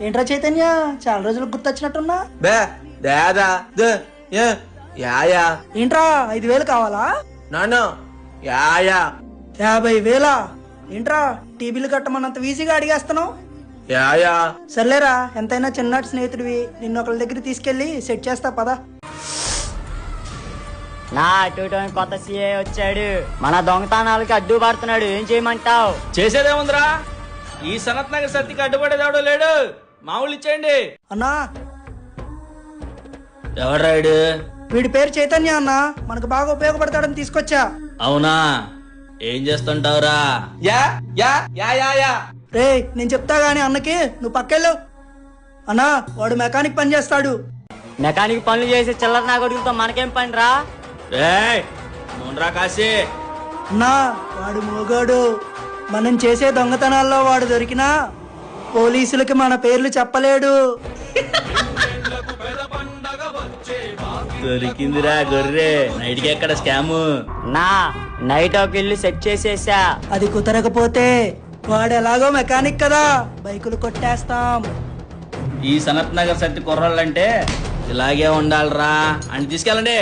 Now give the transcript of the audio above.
ఏంట్రా చైతన్య, చాలా రోజులకు గుర్తొచ్చినట్టున్నా. బే దాదా యాయా ఏంట్రా 5,000 కావాలా? నాన్న యాయా 50,000? ఏంట్రా టీవీలు కట్టమన్నంత ఈజీగా అడిగేస్తున్నావు? యాయా సర్లేరా, ఎంతైనా చిన్నటి స్నేహితుడివి, నిన్ను ఒకళ్ళ దగ్గర తీసుకెళ్లి సెట్ చేస్తా పదా. నా అటు కొత్త సీఏ వచ్చాడు, మన దొంగతనాలకి అడ్డు పడుతున్నాడు, ఏం చేయమంటావు? చేసేదేముందిరా, ఈ సనత్ నగర్ సత్తికి అడ్డుపడేది ఎవడో లేడు, మామూలు ఇచ్చేయండి. అన్నా, ఎవడ్రాయుడు? వీడి పేరు చైతన్య అన్నా, మనకు బాగా ఉపయోగపడతాడని తీసుకొచ్చా. అవునా, ఏం చేస్తుంటావురా? యా యా యా యా యా రే, నేను చెప్తా గానీ అన్నకి, నువ్వు పక్కెళ్ళు. అన్నా, వాడు మెకానిక్ పని చేస్తాడు. మెకానిక్ పనులు చేసే చిల్లర నా కొడుకులతో మనకేం పని రా? రేయ్ నూనెరా కాశీ. అన్నా, వాడు మోగాడు. మనం చేసే దొంగతనాల్లో వాడు దొరికినా పోలీసులకి మన పేర్లు చెప్పలేడు. దొరికిందిరా గొర్రె, నైట్కి ఎక్కడ స్కాము? నా నైట్ ఒక ఇల్లు సెట్ చేసేసా. అది కుదరకపోతే వాడు ఎలాగో మెకానిక్ కదా, బైకులు కొట్టేస్తాం. ఈ సనత్ నగర్ సత్తి కుర్రాళ్ళంటే ఇలాగే ఉండాలిరా అని తీసుకెళ్ళండి.